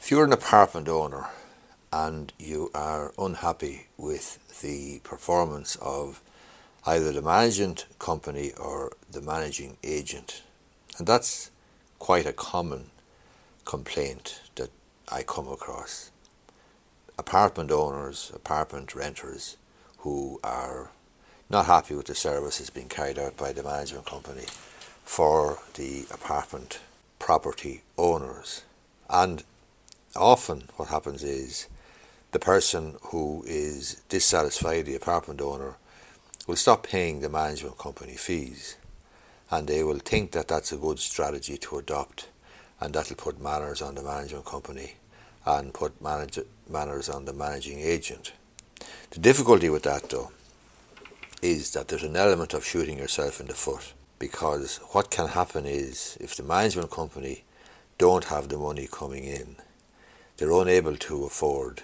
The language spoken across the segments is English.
If you're an apartment owner and you are unhappy with the performance of either the management company or the managing agent, and that's quite a common complaint that I come across. Apartment owners, apartment renters who are not happy with the services being carried out by the management company for the apartment property owners. And often what happens is the person who is dissatisfied, the apartment owner, will stop paying the management company fees, and they will think that that's a good strategy to adopt, and that'll put manners on the management company and put manners on the managing agent. The difficulty with that, though, is that there's an element of shooting yourself in the foot, because what can happen is if the management company don't have the money coming in, they're unable to afford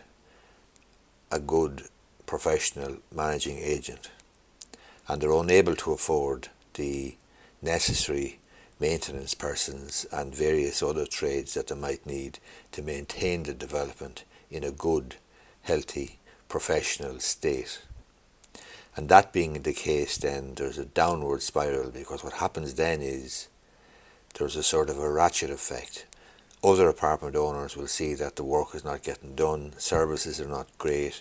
a good professional managing agent, and they're unable to afford the necessary maintenance persons and various other trades that they might need to maintain the development in a good, healthy, professional state. And that being the case, then there's a downward spiral, because what happens then is there's a sort of a ratchet effect. Other apartment owners will see that the work is not getting done, services are not great,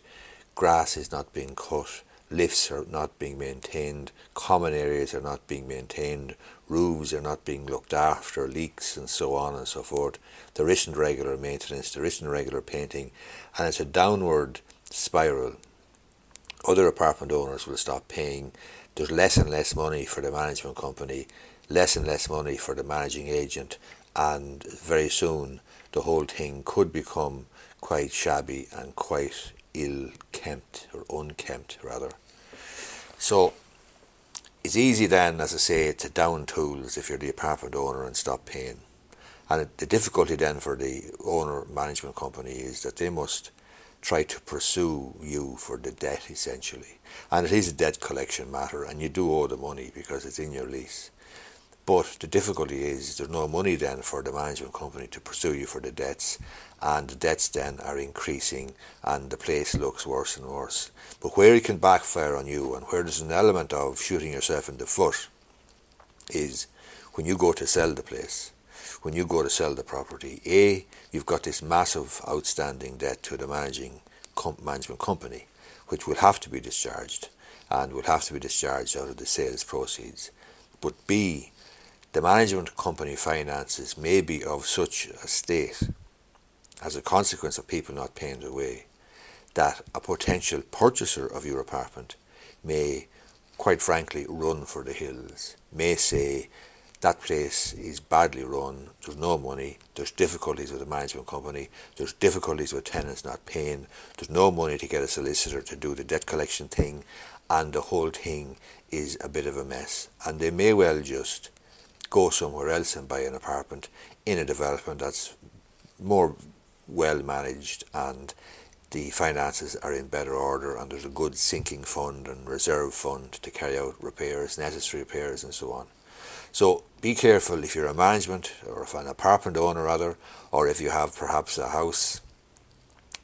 grass is not being cut, lifts are not being maintained, common areas are not being maintained, roofs are not being looked after, leaks and so on and so forth. There isn't regular maintenance, there isn't regular painting, and it's a downward spiral. Other apartment owners will stop paying. There's less and less money for the management company, less and less money for the managing agent, and very soon the whole thing could become quite shabby and quite ill-kempt, or unkempt rather. So it's easy then, as I say, to down tools if you're the apartment owner and stop paying. And the difficulty then for the owner management company is that they must try to pursue you for the debt, essentially. And it is a debt collection matter, and you do owe the money because it's in your lease. But the difficulty is there's no money then for the management company to pursue you for the debts, and the debts then are increasing and the place looks worse and worse. But where it can backfire on you, and where there's an element of shooting yourself in the foot, is when you go to sell the place, when you go to sell the property. You've got this massive outstanding debt to the management company, which will have to be discharged, and will have to be discharged out of the sales proceeds. But B, the management company finances may be of such a state, as a consequence of people not paying their way, that a potential purchaser of your apartment may, quite frankly, run for the hills, may say, that place is badly run, there's no money, there's difficulties with the management company, there's difficulties with tenants not paying, there's no money to get a solicitor to do the debt collection thing, and the whole thing is a bit of a mess. And they may well just go somewhere else and buy an apartment in a development that's more well managed, and the finances are in better order, and there's a good sinking fund and reserve fund to carry out repairs, necessary repairs and so on. So be careful if you're a management, or if an apartment owner rather, or if you have perhaps a house,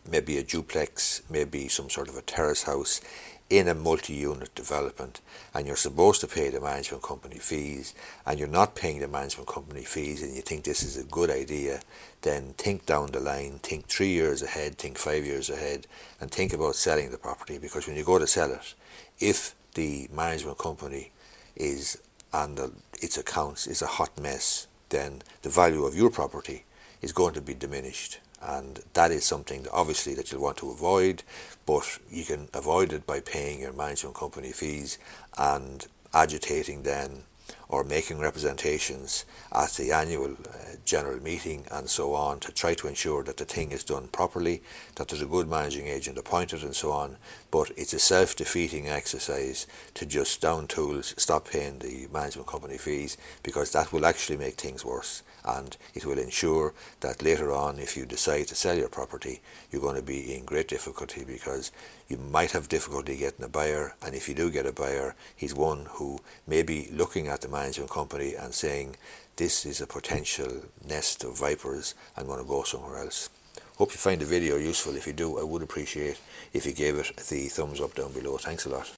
maybe a duplex, maybe some sort of a terrace house in a multi-unit development, and you're supposed to pay the management company fees, and you're not paying the management company fees, and you think this is a good idea, then think down the line, think 3 years ahead, think 5 years ahead, and think about selling the property. Because when you go to sell it, if the management company is and its accounts is a hot mess, then the value of your property is going to be diminished, and that is something that obviously that you'll want to avoid. But you can avoid it by paying your management company fees and agitating then, or making representations at the annual general meeting and so on, to try to ensure that the thing is done properly, that there's a good managing agent appointed and so on. But it's a self-defeating exercise to just down tools, stop paying the management company fees, because that will actually make things worse, and it will ensure that later on, if you decide to sell your property, you're going to be in great difficulty, because you might have difficulty getting a buyer, and if you do get a buyer, he's one who may be looking at the management company and saying, this is a potential nest of vipers, I'm going to go somewhere else. Hope you find the video useful. If you do, I would appreciate if you gave it the thumbs up down below. Thanks a lot.